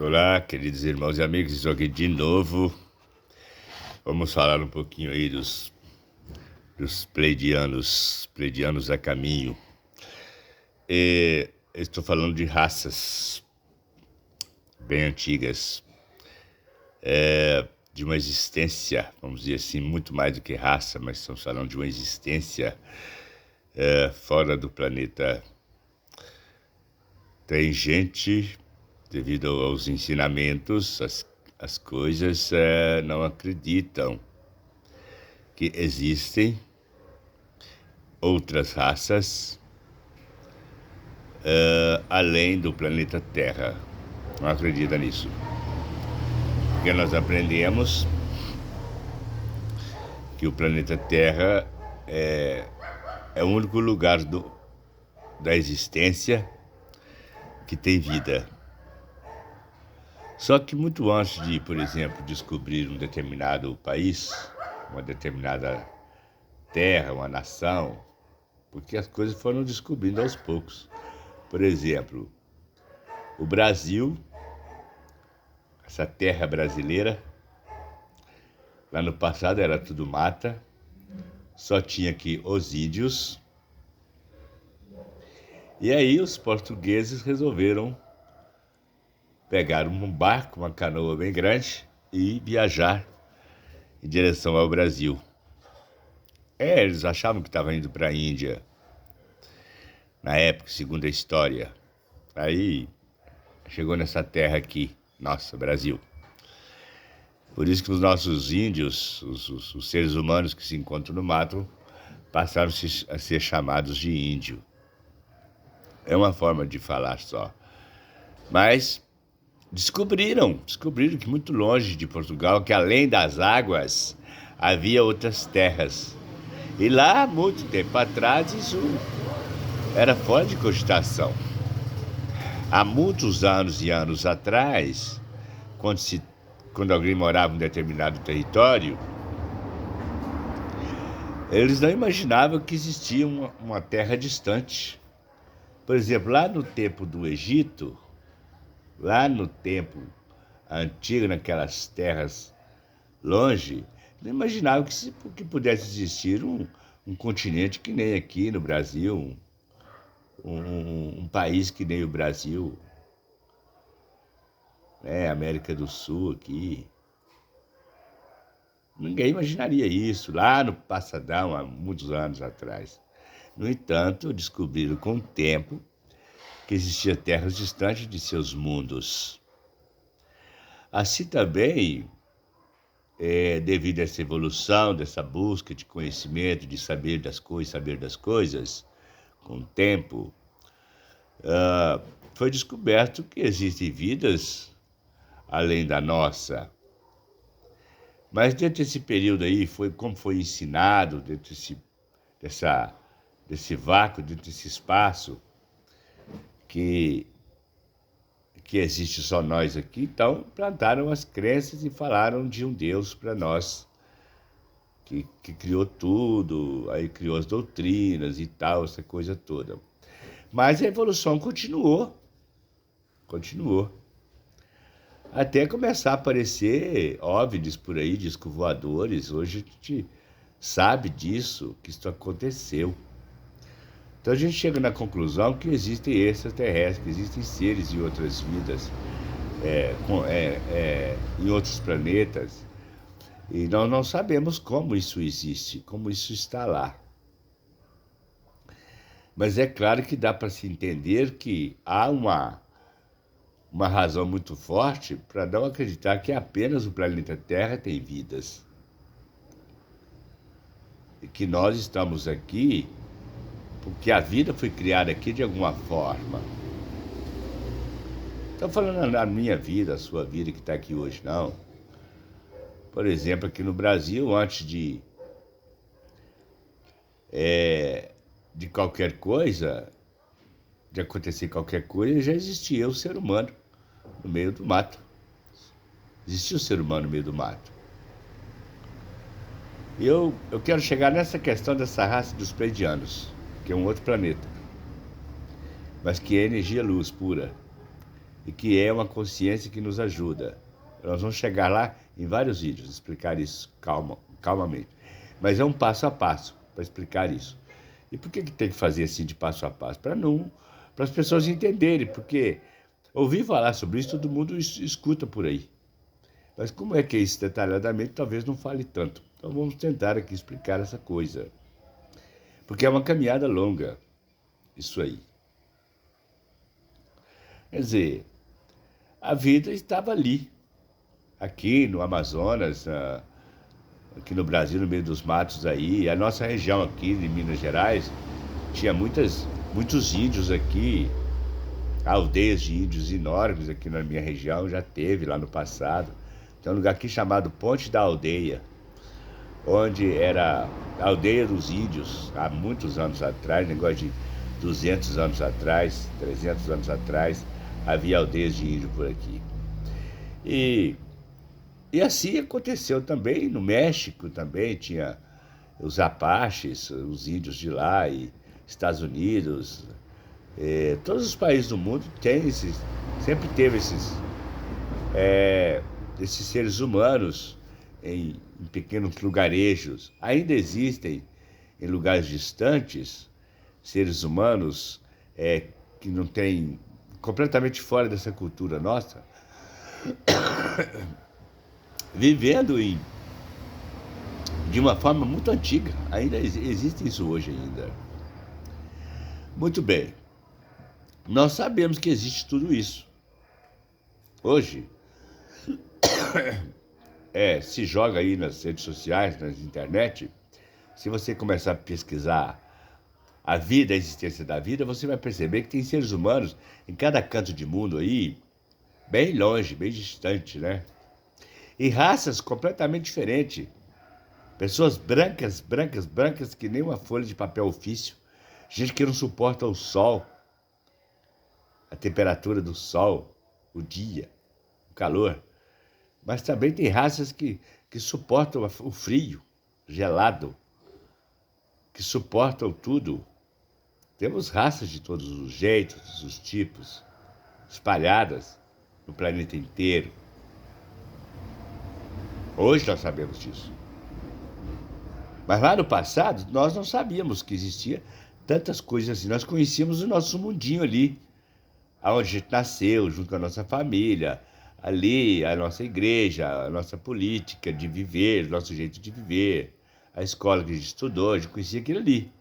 Olá, queridos irmãos e amigos, estou aqui de novo. Vamos falar um pouquinho aí dos pleidianos a caminho. Estou falando de raças bem antigas, de uma existência, vamos dizer assim, muito mais do que raça, mas estamos falando de uma existência fora do planeta. Tem gente, devido aos ensinamentos, as coisas não acreditam que existem outras raças além do planeta Terra. Não acredita nisso. Porque nós aprendemos que o planeta Terra é o único lugar da existência que tem vida. Só que muito antes de, por exemplo, descobrir um determinado país, uma determinada terra, uma nação, porque as coisas foram descobrindo aos poucos. Por exemplo, o Brasil, essa terra brasileira, lá no passado era tudo mata, só tinha aqui os índios. E aí os portugueses resolveram pegar um barco, uma canoa bem grande e viajar em direção ao Brasil. Eles achavam que estavam indo para a Índia, na época, segundo a história. Aí chegou nessa terra aqui, nossa, Brasil. Por isso que os nossos índios, os seres humanos que se encontram no mato, passaram a ser chamados de índio. É uma forma de falar só. Mas descobriram que muito longe de Portugal, que além das águas, havia outras terras. E lá, muito tempo atrás, isso era fora de cogitação. Há muitos anos e anos atrás, quando alguém morava em um determinado território, eles não imaginavam que existia uma terra distante. Por exemplo, lá no tempo do Egito, lá no tempo antigo, naquelas terras longe, não imaginava que pudesse existir um continente que nem aqui no Brasil, um país que nem o Brasil, América do Sul aqui. Ninguém imaginaria isso lá no passadão, há muitos anos atrás. No entanto, descobriram com o tempo que existiam terras distantes de seus mundos. Assim também, devido a essa evolução, dessa busca de conhecimento, de saber das coisas, com o tempo, foi descoberto que existem vidas além da nossa. Mas dentro desse período aí, como foi ensinado, dentro desse vácuo, dentro desse espaço, que existe só nós aqui, então plantaram as crenças e falaram de um Deus para nós, que criou tudo, aí criou as doutrinas e tal, essa coisa toda. Mas a evolução continuou, até começar a aparecer OVNIs por aí, discos voadores. Hoje a gente sabe disso, que isso aconteceu. Então a gente chega na conclusão que existem extraterrestres, que existem seres em outras vidas, em outros planetas, e nós não sabemos como isso existe, como isso está lá. Mas é claro que dá para se entender que há uma razão muito forte para não acreditar que apenas o planeta Terra tem vidas. E que nós estamos aqui porque a vida foi criada aqui de alguma forma. Estou falando na minha vida, a sua vida que está aqui hoje, não. Por exemplo, aqui no Brasil, antes de qualquer coisa, de acontecer qualquer coisa, já existia o ser humano no meio do mato. Existia o ser humano no meio do mato. E eu quero chegar nessa questão dessa raça dos pleidianos, que é um outro planeta, mas que é energia luz pura. e que é uma consciência que nos ajuda. Nós vamos chegar lá em vários vídeos, explicar isso calmamente. Mas é um passo a passo para explicar isso. E por que tem que fazer assim de passo a passo? Para as pessoas entenderem, porque ouvir falar sobre isso, todo mundo escuta por aí. Mas como é que é isso detalhadamente, talvez não fale tanto. Então vamos tentar aqui explicar essa coisa. Porque é uma caminhada longa, isso aí. Quer dizer, a vida estava ali, aqui no Amazonas, aqui no Brasil, no meio dos matos aí. A nossa região aqui de Minas Gerais tinha muitos índios aqui, aldeias de índios enormes aqui na minha região, já teve lá no passado. Tem um lugar aqui chamado Ponte da Aldeia, onde era a aldeia dos índios, há muitos anos atrás, negócio de 200 anos atrás, 300 anos atrás, havia aldeias de índio por aqui. E assim aconteceu também no México, também tinha os Apaches, os índios de lá, e Estados Unidos, todos os países do mundo têm sempre teve esses seres humanos em pequenos lugarejos. Ainda existem em lugares distantes seres humanos que não têm, completamente fora dessa cultura nossa, vivendo de uma forma muito antiga. Ainda existe isso hoje ainda. Muito bem. Nós sabemos que existe tudo isso. Hoje, se joga aí nas redes sociais, na internet, se você começar a pesquisar a vida, a existência da vida, você vai perceber que tem seres humanos em cada canto de mundo aí, bem longe, bem distante, né? E raças completamente diferentes. Pessoas brancas, brancas, brancas, que nem uma folha de papel ofício. Gente que não suporta o sol, a temperatura do sol, o dia, o calor. Mas também tem raças que suportam o frio, gelado, que suportam tudo. Temos raças de todos os jeitos, os tipos, espalhadas no planeta inteiro. Hoje nós sabemos disso. Mas lá no passado, nós não sabíamos que existia tantas coisas assim. Nós conhecíamos o nosso mundinho ali, onde a gente nasceu, junto com a nossa família, ali a nossa igreja, a nossa política de viver, o nosso jeito de viver, a escola que a gente estudou, a gente conhecia aquilo ali.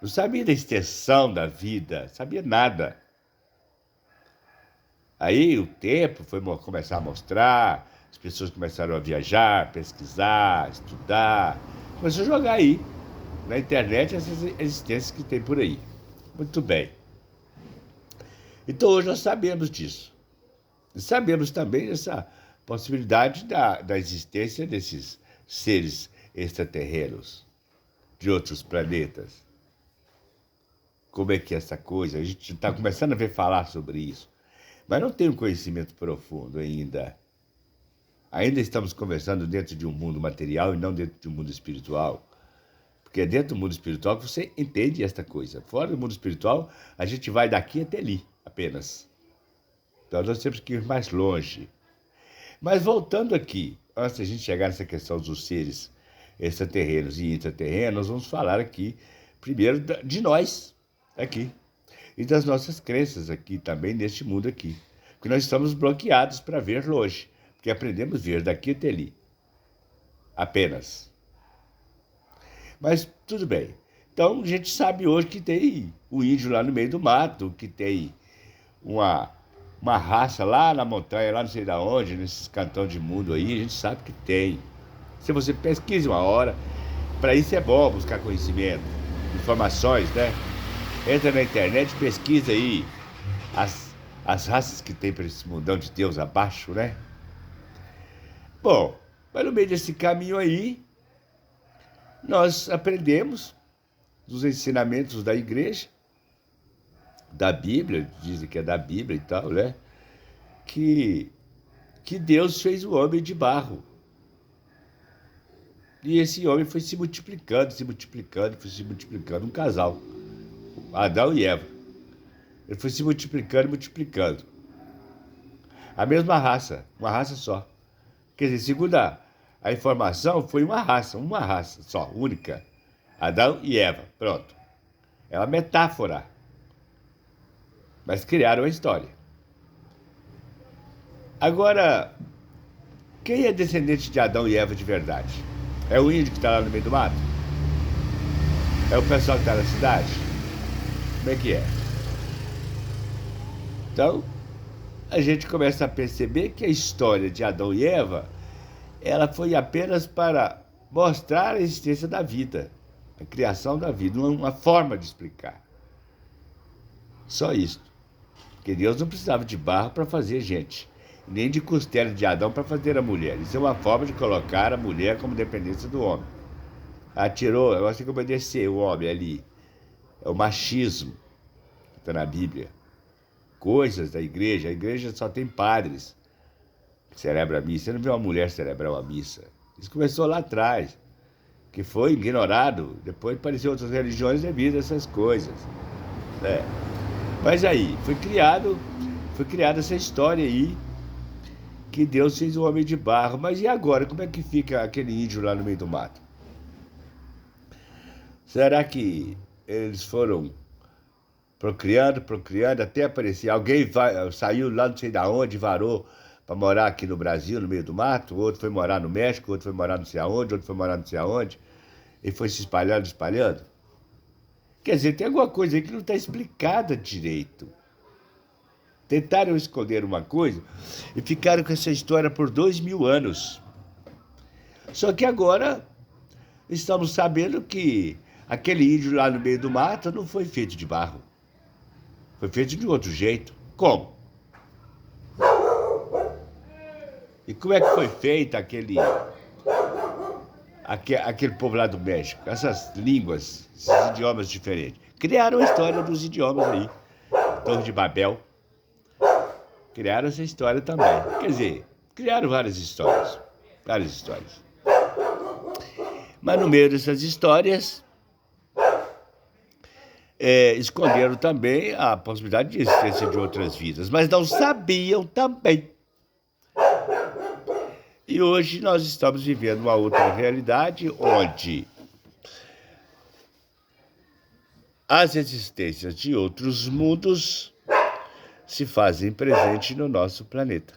Não sabia da extensão da vida, sabia nada. Aí o tempo foi começar a mostrar, as pessoas começaram a viajar, pesquisar, estudar, começou a jogar aí, na internet, essas existências que tem por aí. Muito bem. Então hoje nós sabemos disso. E sabemos também essa possibilidade da existência desses seres extraterrenos, de outros planetas. Como é que é essa coisa? A gente está começando a ver falar sobre isso, mas não tem um conhecimento profundo ainda. Ainda estamos conversando dentro de um mundo material e não dentro de um mundo espiritual. Porque é dentro do mundo espiritual que você entende esta coisa. Fora do mundo espiritual, a gente vai daqui até ali, apenas. Então nós temos que ir mais longe. Mas voltando aqui, antes de a gente chegar nessa questão dos seres extraterrenos e intraterrenos, nós vamos falar aqui, primeiro, de nós, aqui. E das nossas crenças aqui, também neste mundo aqui. Porque nós estamos bloqueados para ver longe. Porque aprendemos a ver daqui até ali. Apenas. Mas tudo bem. Então a gente sabe hoje que tem o índio lá no meio do mato, que tem uma raça lá na montanha, lá não sei da onde, nesses cantão de mundo aí, a gente sabe que tem. Se você pesquisa uma hora, para isso é bom buscar conhecimento, informações, né? Entra na internet, pesquisa aí as raças que tem para esse mundão de Deus abaixo, né? Bom, mas no meio desse caminho aí, nós aprendemos dos ensinamentos da igreja, da Bíblia, dizem que é da Bíblia e tal, né? Que Deus fez o homem de barro. E esse homem foi se multiplicando, se multiplicando, foi se multiplicando, um casal, Adão e Eva. Ele foi se multiplicando e multiplicando. A mesma raça, uma raça só. Quer dizer, segundo a informação, foi uma raça só, única. Adão e Eva, pronto. É uma metáfora. Mas criaram a história. Agora, quem é descendente de Adão e Eva de verdade? É o índio que está lá no meio do mato? É o pessoal que está na cidade? Como é que é? Então, a gente começa a perceber que a história de Adão e Eva, ela foi apenas para mostrar a existência da vida, a criação da vida, uma forma de explicar. Só isso. Porque Deus não precisava de barro para fazer gente, nem de costela de Adão para fazer a mulher. Isso é uma forma de colocar a mulher como dependência do homem. Atirou, agora tem que obedecer o homem ali. É o machismo que está na Bíblia. Coisas da igreja. A igreja só tem padres que celebram a missa. Você não vê uma mulher celebrar uma missa. Isso começou lá atrás, que foi ignorado. Depois apareceram outras religiões devido a essas coisas. É. Mas aí, foi criada essa história aí, que Deus fez o homem de barro. Mas e agora? Como é que fica aquele índio lá no meio do mato? Será que eles foram procriando, até aparecer? Alguém saiu lá não sei de onde, varou para morar aqui no Brasil, no meio do mato, outro foi morar no México, outro foi morar não sei aonde, outro foi morar não sei aonde, e foi se espalhando, espalhando. Quer dizer, tem alguma coisa aí que não está explicada direito. Tentaram esconder uma coisa e ficaram com essa história por 2000 anos. Só que agora estamos sabendo que aquele índio lá no meio do mato não foi feito de barro. Foi feito de outro jeito. Como? E como é que foi feito aquele povo lá do México? Essas línguas, esses idiomas diferentes. Criaram a história dos idiomas aí. Torre de Babel. Criaram essa história também. Quer dizer, criaram várias histórias. Várias histórias. Mas no meio dessas histórias, esconderam também a possibilidade de existência de outras vidas. Mas não sabiam também. E hoje nós estamos vivendo uma outra realidade onde as existências de outros mundos se fazem presente no nosso planeta.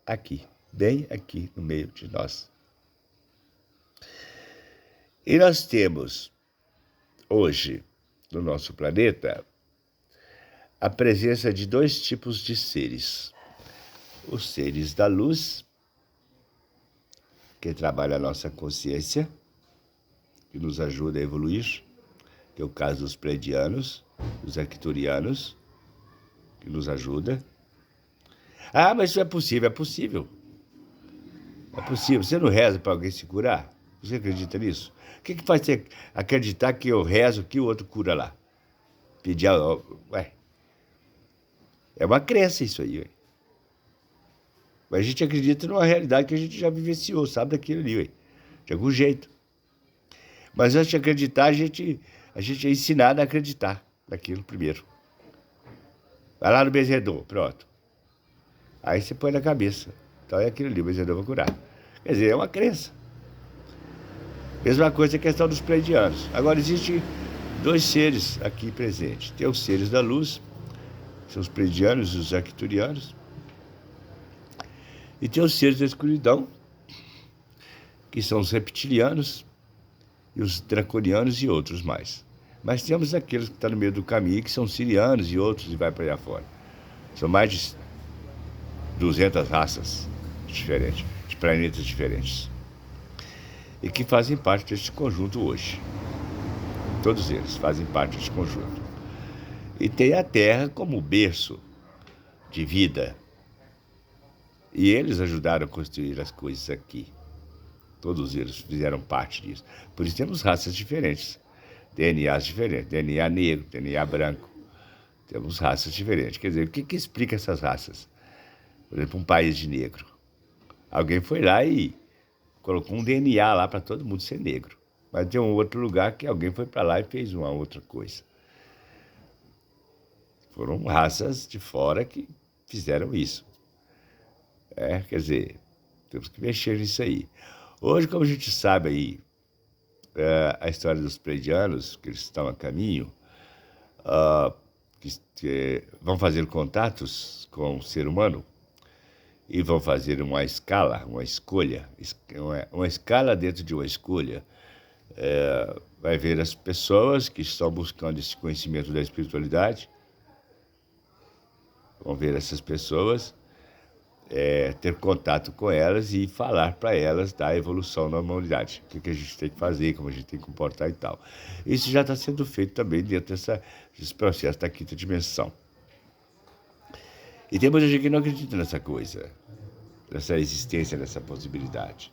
Aqui, bem aqui no meio de nós. E nós temos hoje no nosso planeta a presença de dois tipos de seres. Os seres da luz, que trabalha a nossa consciência, que nos ajuda a evoluir, que é o caso dos pleiadianos, dos arcturianos, que nos ajuda. Ah, mas isso é possível. É possível. Você não reza para alguém se curar? Você acredita nisso? O que faz você acreditar que eu rezo que o outro cura lá? Pedir, ué. É uma crença isso aí, ué. Mas a gente acredita numa realidade que a gente já vivenciou, sabe daquilo ali, ué. De algum jeito. Mas antes de acreditar, a gente é ensinado a acreditar naquilo primeiro. Vai lá no benzedor, pronto. Aí você põe na cabeça. Então é aquilo ali, o benzedor vai curar. Quer dizer, é uma crença. Mesma coisa a questão dos pleiadianos. Agora, existem dois seres aqui presentes. Tem os seres da luz, que são os pleiadianos e os arcturianos. E tem os seres da escuridão, que são os reptilianos e os draconianos e outros mais. Mas temos aqueles que estão no meio do caminho, que são sirianos e outros, e vai para aí fora. São mais de 200 raças diferentes, de planetas diferentes. E que fazem parte deste conjunto hoje. Todos eles fazem parte deste conjunto. E tem a Terra como berço de vida. E eles ajudaram a construir as coisas aqui. Todos eles fizeram parte disso. Por isso temos raças diferentes. DNAs diferentes. DNA negro, DNA branco. Temos raças diferentes. Quer dizer, o que explica essas raças? Por exemplo, um país de negro. Alguém foi lá e colocou um DNA lá para todo mundo ser negro. Mas tem um outro lugar que alguém foi para lá e fez uma outra coisa. Foram raças de fora que fizeram isso. Quer dizer, temos que mexer nisso aí. Hoje, como a gente sabe aí, a história dos pleiadianos, que eles estão a caminho, ah, que vão fazer contatos com o ser humano e vão fazer uma escala, uma escolha, uma escala dentro de uma escolha. Vai ver as pessoas que estão buscando esse conhecimento da espiritualidade, vão ver essas pessoas, ter contato com elas e falar para elas da evolução da humanidade, o que a gente tem que fazer, como a gente tem que comportar e tal. Isso já está sendo feito também dentro desse processo da quinta dimensão. E tem muita gente que não acredita nessa coisa, nessa existência, nessa possibilidade.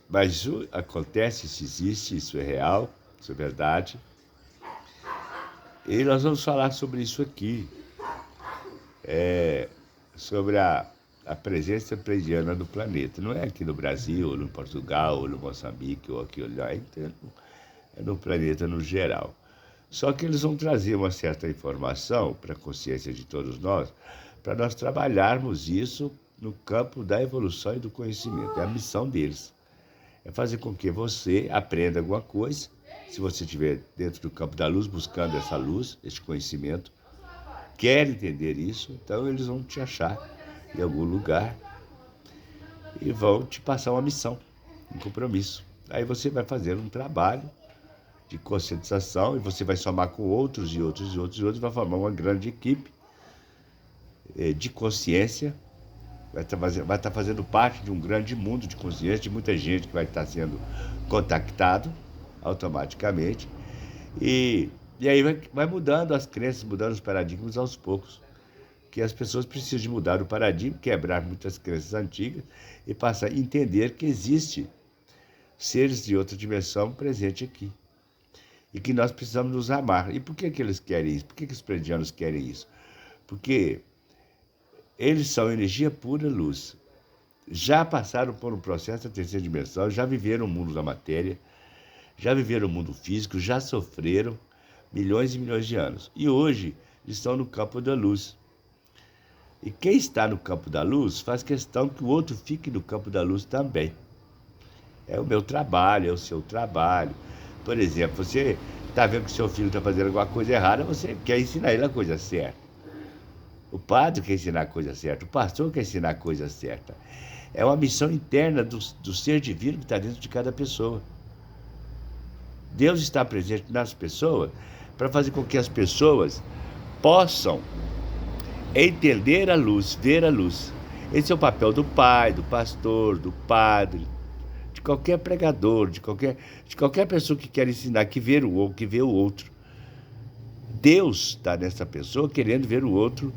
Mas isso acontece, isso existe, isso é real, isso é verdade. E nós vamos falar sobre isso aqui, sobre a presença pleiadiana no planeta. Não é aqui no Brasil, ou no Portugal, ou no Moçambique, ou aqui ou lá, é no planeta no geral. Só que eles vão trazer uma certa informação para a consciência de todos nós, para nós trabalharmos isso no campo da evolução e do conhecimento. É a missão deles. É fazer com que você aprenda alguma coisa, se você estiver dentro do campo da luz, buscando essa luz, esse conhecimento, quer entender isso, então eles vão te achar em algum lugar e vão te passar uma missão, um compromisso. Aí você vai fazer um trabalho de conscientização e você vai somar com outros e outros e outros e outros, vai formar uma grande equipe de consciência, vai estar fazendo parte de um grande mundo de consciência, de muita gente que vai estar sendo contactado automaticamente. E aí vai mudando as crenças, mudando os paradigmas aos poucos. Que as pessoas precisam de mudar o paradigma, quebrar muitas crenças antigas e passar a entender que existe seres de outra dimensão presentes aqui. E que nós precisamos nos amar. E por que eles querem isso? Por que os pleiadianos querem isso? Porque eles são energia pura luz. Já passaram por um processo da terceira dimensão, já viveram o mundo da matéria, já viveram o mundo físico, já sofreram milhões e milhões de anos. E hoje estão no campo da luz. E quem está no campo da luz faz questão que o outro fique no campo da luz também. É o meu trabalho, é o seu trabalho. Por exemplo, você está vendo que o seu filho está fazendo alguma coisa errada, você quer ensinar ele a coisa certa. O padre quer ensinar a coisa certa, o pastor quer ensinar a coisa certa. É uma missão interna do ser divino que está dentro de cada pessoa. Deus está presente nas pessoas para fazer com que as pessoas possam entender a luz, ver a luz. Esse é o papel do pai, do pastor, do padre, de qualquer pregador, de qualquer pessoa que quer ensinar, que vê o outro. Deus está nessa pessoa querendo ver o outro,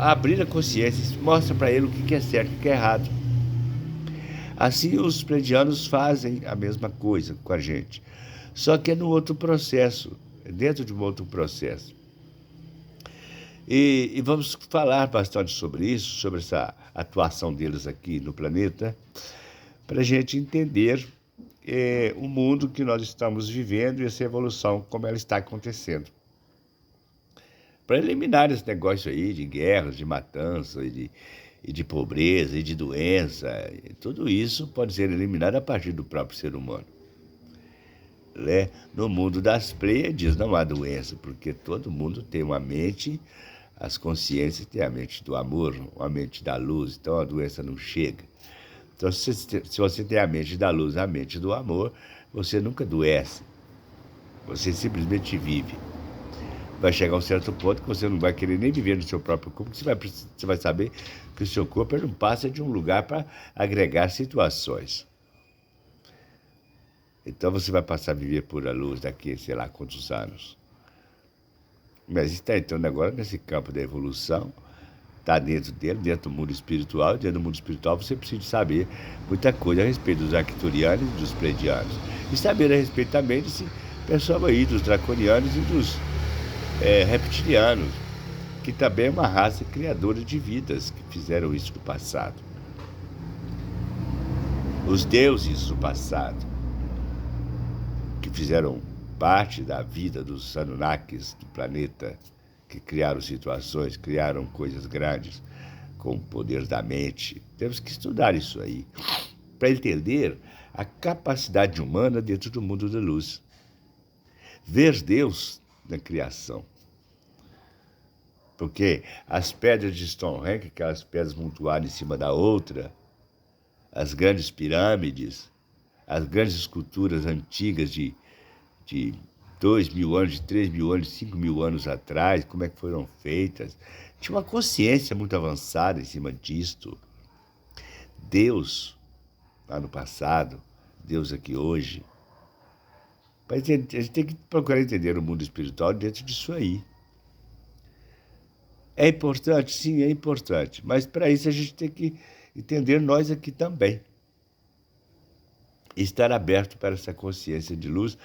abrir a consciência, mostra para ele o que é certo e o que é errado. Assim os pleiadianos fazem a mesma coisa com a gente, só que é no outro processo, dentro de um outro processo. E vamos falar bastante sobre isso, sobre essa atuação deles aqui no planeta, para a gente entender o mundo que nós estamos vivendo e essa evolução, como ela está acontecendo. Para eliminar esse negócio aí de guerras, de matança, e de pobreza, e de doença, tudo isso pode ser eliminado a partir do próprio ser humano. No mundo das Pleiades não há doença, porque todo mundo tem uma mente, as consciências têm a mente do amor, a mente da luz, então a doença não chega. Então, se você tem a mente da luz, a mente do amor, você nunca adoece. Você simplesmente vive. Vai chegar a um certo ponto que você não vai querer nem viver no seu próprio corpo, porque você vai saber que o seu corpo não passa de um lugar para agregar situações. Então, você vai passar a viver por a luz daqui, sei lá, quantos anos. Mas está entrando agora nesse campo da evolução, está dentro dele, dentro do mundo espiritual, e dentro do mundo espiritual você precisa saber muita coisa a respeito dos arcturianos e dos pleiadianos. E saber a respeito também desse pessoal aí, dos draconianos e dos reptilianos, que também é uma raça criadora de vidas, que fizeram isso no passado. Os deuses do passado, que fizeram parte da vida dos Anunnakis do planeta, que criaram situações, criaram coisas grandes, com o poder da mente. Temos que estudar isso aí, para entender a capacidade humana dentro do mundo da luz. Ver Deus na criação. Porque as pedras de Stonehenge, aquelas pedras montuadas em cima da outra, as grandes pirâmides, as grandes esculturas antigas de 2.000 anos, de 3.000 anos, de 5.000 anos atrás, como é que foram feitas. Tinha uma consciência muito avançada em cima disto. Deus, lá no passado, Deus aqui hoje. A gente tem que procurar entender o mundo espiritual dentro disso aí. É importante? Sim, é importante. Mas para isso a gente tem que entender nós aqui também. E estar aberto para essa consciência de luz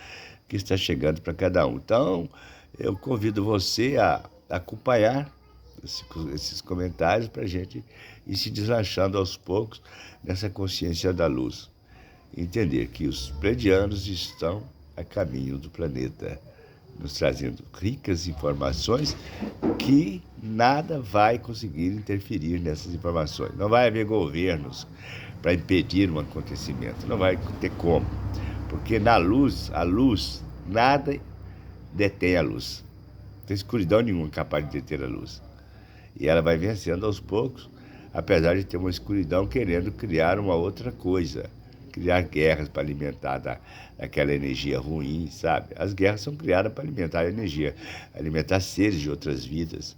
que está chegando para cada um. Então, eu convido você a acompanhar esses comentários para a gente ir se deslanchando aos poucos nessa consciência da luz. Entender que os pleiadianos estão a caminho do planeta, nos trazendo ricas informações que nada vai conseguir interferir nessas informações. Não vai haver governos para impedir um acontecimento, não vai ter como. Porque na luz, a luz, nada detém a luz. Não tem escuridão nenhuma capaz de deter a luz. E ela vai vencendo aos poucos, apesar de ter uma escuridão querendo criar uma outra coisa. Criar guerras para alimentar aquela energia ruim, sabe? As guerras são criadas para alimentar a energia, alimentar seres de outras vidas,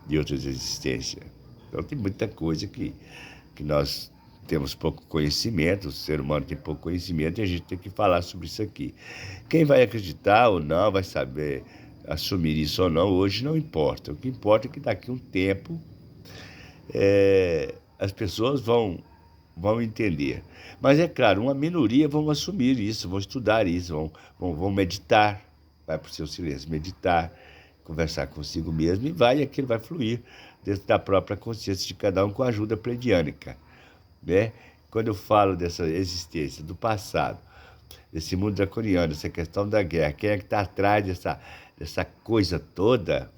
de outras existências. Então tem muita coisa que nós temos pouco conhecimento, o ser humano tem pouco conhecimento e a gente tem que falar sobre isso aqui. Quem vai acreditar ou não, vai saber assumir isso ou não, hoje não importa. O que importa é que daqui a um tempo as pessoas vão entender. Mas é claro, uma minoria vão assumir isso, vão estudar isso, vão meditar, vai para o seu silêncio meditar, conversar consigo mesmo e aquilo vai fluir dentro da própria consciência de cada um com a ajuda pleiadiânica, né? Quando eu falo dessa existência, do passado, desse mundo draconiano, dessa questão da guerra, quem é que está atrás dessa coisa toda,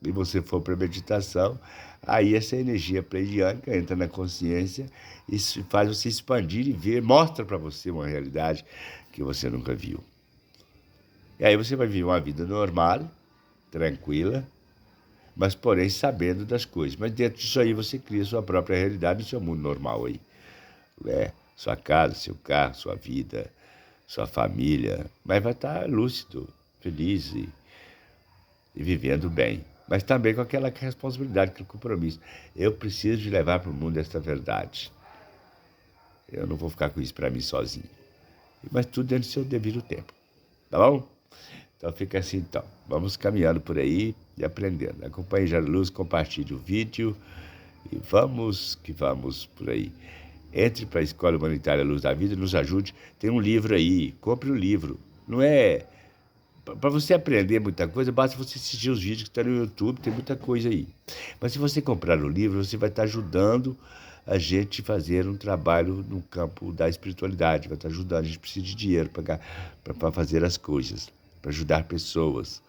e você for para a meditação, aí essa energia pleiadiana entra na consciência e faz você expandir e ver, mostra para você uma realidade que você nunca viu. E aí você vai viver uma vida normal, tranquila, mas porém sabendo das coisas. Mas dentro disso aí você cria sua própria realidade, no seu mundo normal aí. Né? Sua casa, seu carro, sua vida, sua família, mas vai estar lúcido, feliz e vivendo bem. Mas também com aquela responsabilidade, aquele compromisso. Eu preciso de levar para o mundo esta verdade. Eu não vou ficar com isso para mim sozinho. Mas tudo dentro do seu devido tempo. Tá bom? Então fica assim então. Vamos caminhando por aí e aprendendo. Acompanhe Já Luz, compartilhe o vídeo e vamos que vamos por aí. Entre para a Escola Humanitária Luz da Vida, nos ajude. Tem um livro aí, compre o livro. Não é... Para você aprender muita coisa, basta você assistir os vídeos que estão no YouTube, tem muita coisa aí. Mas se você comprar o livro, você vai estar ajudando a gente a fazer um trabalho no campo da espiritualidade, vai estar ajudando. A gente precisa de dinheiro para fazer as coisas, para ajudar pessoas,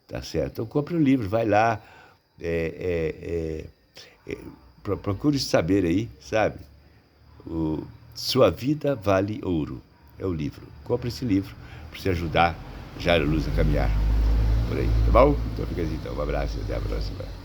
tá certo? Então compre o livro, vai lá, procure saber aí, sabe? Sua Vida Vale Ouro, é o livro. Compre esse livro para você ajudar Já Luz a caminhar por aí, tá bom? Então fica assim, então. Um abraço e até a próxima.